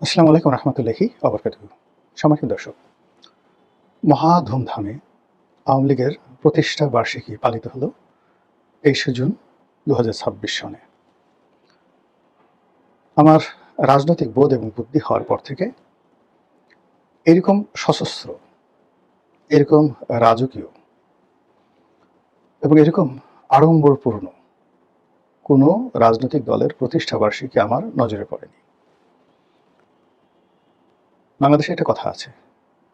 আসসালামু আলাইকুম রহমতুল্লাহি ওবরকাতুহু। সম্মানিত দর্শক, মহা ধুমধামে আওয়ামী লীগের প্রতিষ্ঠা বার্ষিকী পালিত হলো ২৩শে জুন ২০২৬ সনে। আমার রাজনৈতিক বোধ এবং বুদ্ধি হওয়ার পর থেকে এরকম সশস্ত্র, এরকম রাজকীয় এবং এরকম আড়ম্বরপূর্ণ কোনো রাজনৈতিক দলের প্রতিষ্ঠা বার্ষিকী আমার নজরে পড়েনি। বাংলাদেশে একটা কথা আছে,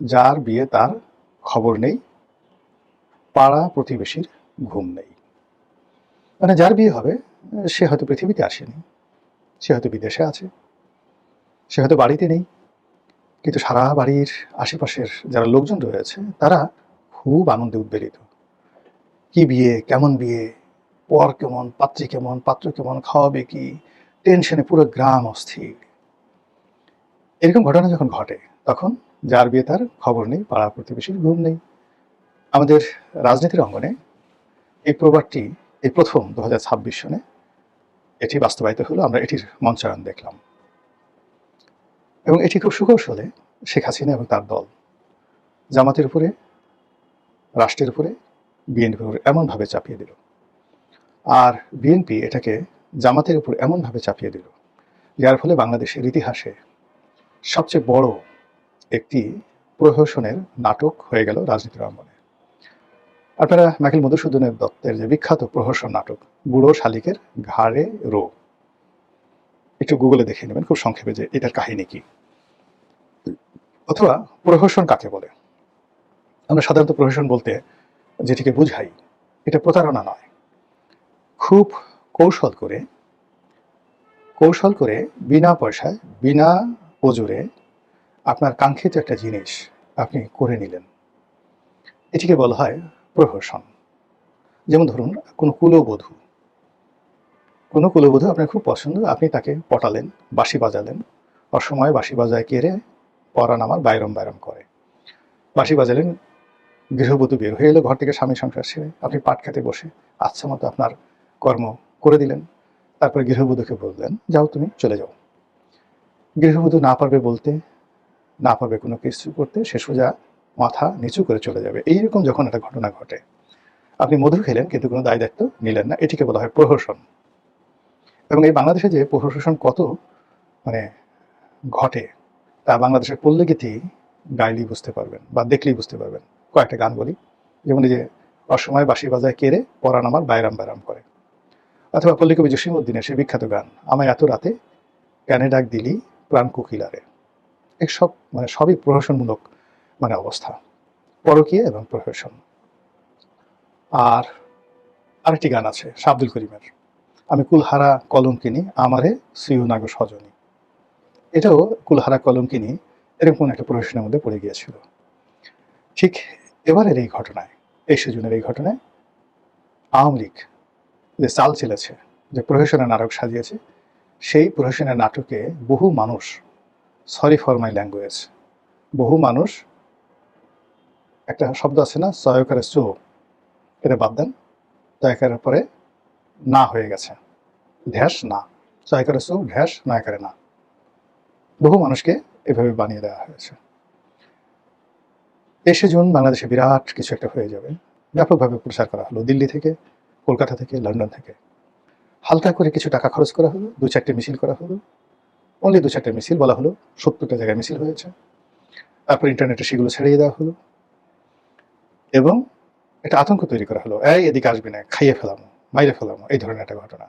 যার বিয়ে তার খবর নেই, পাড়া প্রতিবেশীর ঘুম নেই। মানে যার বিয়ে হবে সে হয়তো পৃথিবীতে আসেনি, সে হয়তো বিদেশে আছে, সে হয়তো বাড়িতে নেই, কিন্তু সারা বাড়ির আশেপাশের যারা লোকজন রয়েছে তারা খুব আনন্দে উদ্বেলিত। কি বিয়ে, কেমন বিয়ে, পর কেমন, পাত্রী কেমন, পাত্র কেমন, খাওয়াবে কি, টেনশনে পুরো গ্রাম অস্থির। এরকম ঘটনা যখন ঘটে তখন যার বিয়ে তার খবর নেই, পাড়া প্রতিবেশীর ঘুম নেই। আমাদের রাজনীতির অঙ্গনে এই প্রবাদটি এই প্রথম ২০২৬ সনে এটি বাস্তবায়িত হলো। আমরা এটির মঞ্চায়ন দেখলাম এবং এটি খুব সুকৌশলে শেখ হাসিনা এবং তার দল জামাতের উপরে, রাষ্ট্রের উপরে, বিএনপির উপরে এমনভাবে চাপিয়ে দিল, আর বিএনপি এটাকে জামাতের উপর এমনভাবে চাপিয়ে দিল, যার ফলে বাংলাদেশের ইতিহাসে সবচেয়ে বড় একটি প্রহসনের নাটক হয়ে গেল রাজনীতির অঙ্গনে। আপনারা মাইকেল মধুসূদনের দত্তের যে বিখ্যাত প্রহসন নাটক বুড়ো শালিকের ঘাড়ে রো, একটু গুগলে দেখে নেবেন খুব সংক্ষেপে যে এটার কাহিনী কি, অথবা প্রহসন কাকে বলে। আমরা সাধারণত প্রহসন বলতে যেটিকে বুঝাই, এটা প্রতারণা নয়, খুব কৌশল করে বিনা পয়সায়, বিনা ওজরে আপনার কাঙ্ক্ষিত একটা জিনিস আপনি করে নিলেন, এটিকে বলা হয় প্রহসন। যেমন ধরুন কোনো কুলবধূ আপনার খুব পছন্দ, আপনি তাকে পটালেন, বাঁশি বাজালেন, অসময়ে বাঁশি বাজায় কেড়ে পরাণ আমার বাইরম বাইরম করে, বাঁশি বাজালেন, গৃহবধূ বের হয়ে এলো ঘর থেকে স্বামী সংসার ছেড়ে, আপনি পাট খেতে বসে আচ্ছা মতো আপনার কর্ম করে দিলেন, তারপরে গৃহবধূকে বললেন যাও তুমি চলে যাও। গৃহবধূ না পারবে বলতে, না পারবে কোনো কিছু করতে, সে সোজা মাথা নিচু করে চলে যাবে। এইরকম যখন একটা ঘটনা ঘটে, আপনি মধু খেলেন কিন্তু কোনো দায় দায়িত্ব নিলেন না, এটিকে বলা হয় প্রহসন। এবং এই বাংলাদেশে যে প্রহসন কত মানে ঘটে তা বাংলাদেশের পল্লীগীতি গাইলেই বুঝতে পারবেন বা দেখলেই বুঝতে পারবেন। কয়েকটা গান বলি, যেমন এই যে অসময় বাঁশি বাজায় কেড়ে পরাণ আমার বাইরাম বাইরাম করে, অথবা পল্লীকবি জসীমউদ্দিনের সে বিখ্যাত গান আমায় এত রাতে ক্যানে ডাক দিলি প্রাণ কুকিলারে। এসব মানে সবই প্রহসনমূলক অবস্থা, পরকীয়া এবং প্রহসন। আর আরেকটি গান আছে শাহ আব্দুল করিমের, আমি কুলহারা কলঙ্কিনী আমারে শ্রীনাগ সজনী। এটাও কুলহারা কলঙ্কিনী এরকম একটা প্রহসনের মধ্যে পড়ে গিয়েছিল। ঠিক এবারের এই ঘটনায়, ২৩শে জুনের এই ঘটনায় আওয়ামী লীগ যে চাল চেলেছে, যে প্রহসনের নাটক সাজিয়েছে, সেই প্রহসনের নাটকে বহু মানুষ, সরি ফর মাই ল্যাঙ্গুয়েজ, বহু মানুষ, একটা শব্দ আছে না সয়কারে চো, এটা বাদ দেন, তয়কারের পরে না হয়ে গেছে, ঢ্যাস না, সয়কারে চো ঢ্যাস নয়কারে না, বহু মানুষকে এভাবে বানিয়ে দেওয়া হয়েছে। ২৩শে জুন বাংলাদেশে বিরাট কিছু একটা হয়ে যাবে, ব্যাপকভাবে প্রচার করা হলো, দিল্লি থেকে, কলকাতা থেকে, লন্ডন থেকে। হালকা করে কিছু টাকা খরচ করা হলো, ২-৪টে মিছিল করা হলো, অনলি ২-৪টে মিছিল বলা হলো, ৭০টা জায়গায় মিছিল হয়েছে। তারপর ইন্টারনেটে সেগুলো ছড়িয়ে দেওয়া হলো এবং একটা আতঙ্ক তৈরি করা হলো, এই এদিকে আসবে না, খাইয়ে ফেলামো, মাইরে ফেলামো, এই ধরনের একটা ঘটনা।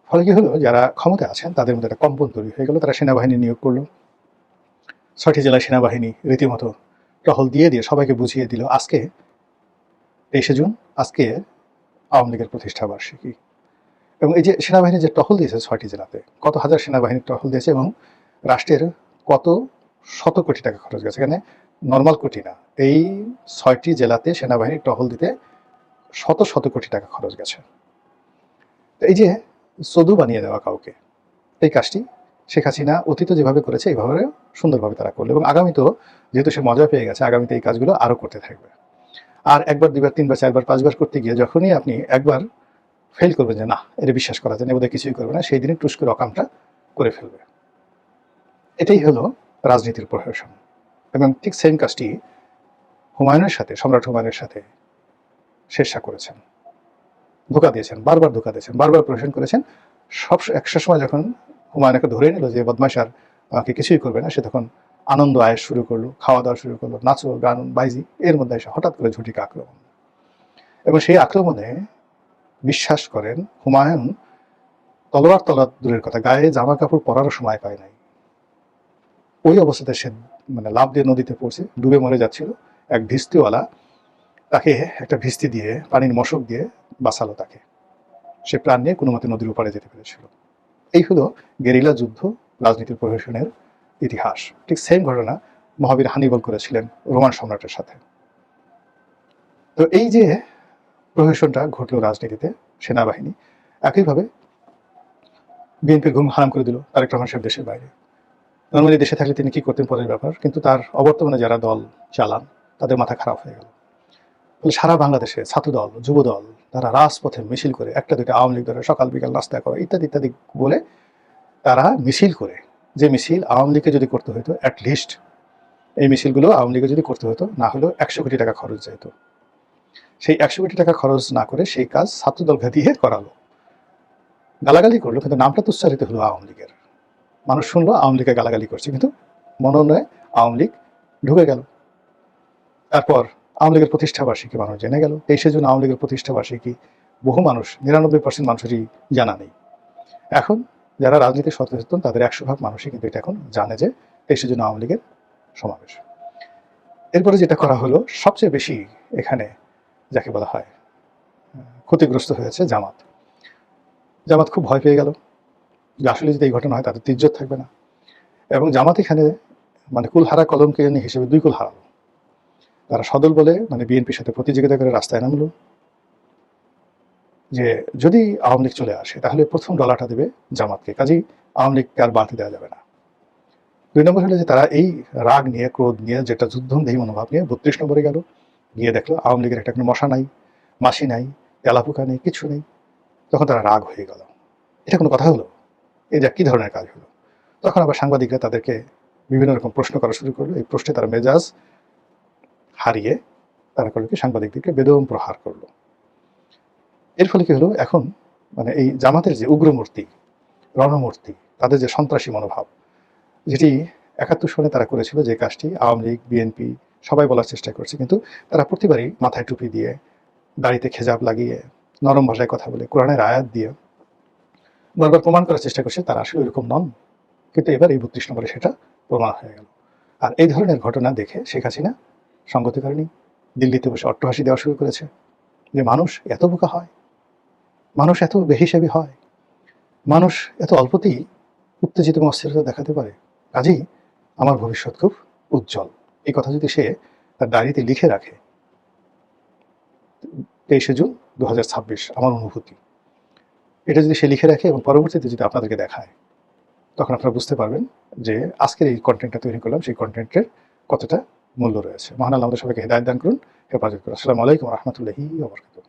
ফলে কি হলো, যারা ক্ষমতায় আছেন তাদের মধ্যে একটা কম্পন তৈরি হয়ে গেল, তারা সেনাবাহিনী নিয়োগ করলো। ৬টি জেলায় সেনাবাহিনী রীতিমতো টহল দিয়ে দিয়ে সবাইকে বুঝিয়ে দিল আজকে ২৩শে জুন, আজকে আওয়ামী লীগের প্রতিষ্ঠা বার্ষিকী। এবং এই যে সেনাবাহিনী যে টহল দিয়েছে ৬টি জেলাতে, কত হাজার সেনাবাহিনী টহল দিয়েছে এবং রাষ্ট্রের কত শত কোটি টাকা খরচ গেছে, এখানে নর্মাল কোটি না, এই ৬টি জেলাতে সেনাবাহিনী টহল দিতে শত শত কোটি টাকা খরচ গেছে। এই যে সদু বানিয়ে দেওয়া কাউকে, এই কাজটি শেখ হাসিনা অতীত যেভাবে করেছে এইভাবে সুন্দরভাবে তারা করলো, এবং আগামীতেও যেহেতু সে মজা পেয়ে গেছে, আগামীতে এই কাজগুলো আরও করতে থাকবে। আর একবার, দুইবার, তিনবার, চারবার, পাঁচবার করতে গিয়ে যখনই আপনি একবার ফেল করবেন যে না এটা বিশ্বাস করা যায় না, বোধহয় কিছুই করবে না, সেই দিনই টুস করে অকামটা করে ফেলবে। এটাই হলো রাজনীতির প্রহসন। এবং ঠিক সেম কাজটি হুমায়ুনের সাথে, সম্রাট হুমায়ুনের সাথে শেরশাহ করেছেন। ধোঁকা দিয়েছেন, বারবার ধোঁকা দিয়েছেন, বারবার প্রহসন করেছেন। একটা সময় যখন হুমায়ুনকে ধরে নিল যে বদমাশ আর আমাকে কিছুই করবে না, সে তখন আনন্দ আয়েস শুরু করলো, খাওয়া দাওয়া শুরু করলো, নাচো গান বাইজি, এর মধ্যে এসে হঠাৎ করে ঝটিকা আক্রমণ। এবং সেই আক্রমণে বিশ্বাস করেন হুমায়ুন তলোয়ার তলা দূরের কথা, গায়ে জামা কাপড় পরারও সময় পায় নাই। ওই অবস্থাতে সে লাফ দিয়ে নদীতে পড়ছে, ডুবে মরে যাচ্ছিল। এক ভিস্তিওয়ালা তাকে একটা ভিস্তি দিয়ে, পানির মশক দিয়ে বাঁচালো তাকে। সে প্রাণ নিয়ে কোনো মতে নদীর ওপারে যেতে পেরেছিল। এই হলো গেরিলা যুদ্ধ, রাজনীতির প্রহসনের ইতিহাস। ঠিক সেম ঘটনা মহাবীর হানিবল করেছিলেন রোমান সম্রাটের সাথে। তো এই যে প্রহসনটা ঘটলো রাজনীতিতে, সেনাবাহিনী একইভাবে বিএনপির ঘুম হারাম করে দিল তারেক রহমান সাহেব দেশের বাইরে। নর্মালি দেশে থাকলে তিনি কি করতেন পরের ব্যাপার, কিন্তু তার অবর্তমানে যারা দল চালান তাদের মাথা খারাপ হয়ে গেল। ফলে সারা বাংলাদেশে ছাত্রদল, যুবদল তারা রাজপথে মিছিল করে, একটা দুইটা আওয়ামী লীগ ধরে সকাল বিকাল নাস্তা করা ইত্যাদি ইত্যাদি বলে তারা মিছিল করে, যে মিছিল আওয়ামী লীগকে যদি করতে হতো, অ্যাটলিস্ট এই মিছিলগুলো আওয়ামী লীগে যদি করতে হতো, না হলেও 100 কোটি টাকা খরচ যেত। সেই 100 কোটি টাকা খরচ না করে সেই কাজ ছাত্রদলকে দিয়ে করালো। গালাগালি করলো, কিন্তু নামটা তো উচ্চারিত হলো আওয়ামী লীগের। মানুষ শুনলো আওয়ামী লীগকে গালাগালি করছে, কিন্তু মনোনয়ে আওয়ামী লীগ ঢুকে গেল। তারপর আওয়ামী লীগের প্রতিষ্ঠাবার্ষিকী মানুষ জেনে গেল। 23শে জুন আওয়ামী লীগের প্রতিষ্ঠাবার্ষিকী বহু মানুষ, 99% মানুষেরই জানা নেই। এখন যারা রাজনীতি সচেতন তাদের 100% মানুষই কিন্তু এটা এখন জানে যে 23শে জুন আওয়ামী লীগের সমাবেশ। এরপরে যেটা করা হলো, সবচেয়ে বেশি এখানে যাকে বলা হয় ক্ষতিগ্রস্ত হয়েছে জামাত। জামাত খুব ভয় পেয়ে গেল যে আসলে যদি এই ঘটনা হয় তাদের ইজ্জত থাকবে না। এবং জামাত এখানে কুলহারা কলমকে হিসেবে 2 কুল হারালো। তারা সদল বলে বিএনপির সাথে প্রতিযোগিতা করে রাস্তায় নামলো যে যদি আওয়ামী লীগ চলে আসে তাহলে প্রথম ডলারটা দেবে জামাতকে, কাজেই আওয়ামী লীগকে আর বাড়তে দেওয়া যাবে না। 2 নম্বর হলো যে তারা এই রাগ নিয়ে, ক্রোধ নিয়ে, যেটা যুদ্ধমদেহী মনোভাব নিয়ে 32 নম্বরে গেল, গিয়ে দেখলো আওয়ামী লীগের একটা কোনো মশা নাই, মাসি নাই, তেলাপোকা নেই, কিছু নেই। তখন তারা রাগ হয়ে গেল, এটা কোনো কথা হলো? এটা কি ধরনের কাজ হলো? তখন আবার সাংবাদিকরা তাদেরকে বিভিন্ন রকম প্রশ্ন করা শুরু করলো। এই প্রশ্নে তারা মেজাজ হারিয়ে তারা করলো কি, সাংবাদিকদেরকে বেদম প্রহার করলো। এর ফলে কি হলো, এখন এই জামাতের যে উগ্রমূর্তি, রণমূর্তি, তাদের যে সন্ত্রাসী মনোভাব, যেটি 71 সনে তারা করেছিল, যে কাজটি আওয়ামী লীগ, বিএনপি সবাই বলার চেষ্টা করছে, কিন্তু তারা প্রতিবারই মাথায় টুপি দিয়ে, দাড়িতে খেজাব লাগিয়ে, নরম ভাষায় কথা বলে, কোরআনের আয়াত দিয়ে বারবার প্রমাণ করার চেষ্টা করছে তারা আসলে এরকম নন। কিন্তু এবার এই 32 নম্বরে সেটা প্রমাণ হয়ে গেল। আর এই ধরনের ঘটনা দেখে শেখ হাসিনা সঙ্গতি করেনি, দিল্লিতে বসে অট্টহাসি দেওয়া শুরু করেছে যে মানুষ এত বোকা হয়, মানুষ এত বেহিসাবি হয়, মানুষ এত অল্পতেই উত্তেজিত এবং অস্থিরতা দেখাতে পারে, কাজেই আমার ভবিষ্যৎ খুব উজ্জ্বল। এই কথা যদি সে তার ডায়েরিতে লিখে রাখে, 23শে জুন 2026 আমার অনুভূতি, এটা যদি সে লিখে রাখে এবং পরবর্তীতে যদি আপনাদেরকে দেখায়, তখন আপনারা বুঝতে পারবেন যে আজকের এই কন্টেন্টটা তৈরি করলাম, সেই কন্টেন্টের কতটা মূল্য রয়েছে। মহান আল্লাহ আমাদের সবাইকে হেদায়েত দান করুন, হেফাজত করুন। আসসালামু আলাইকুম ওয়া রাহমাতুল্লাহি ওয়া বারাকাতুহু।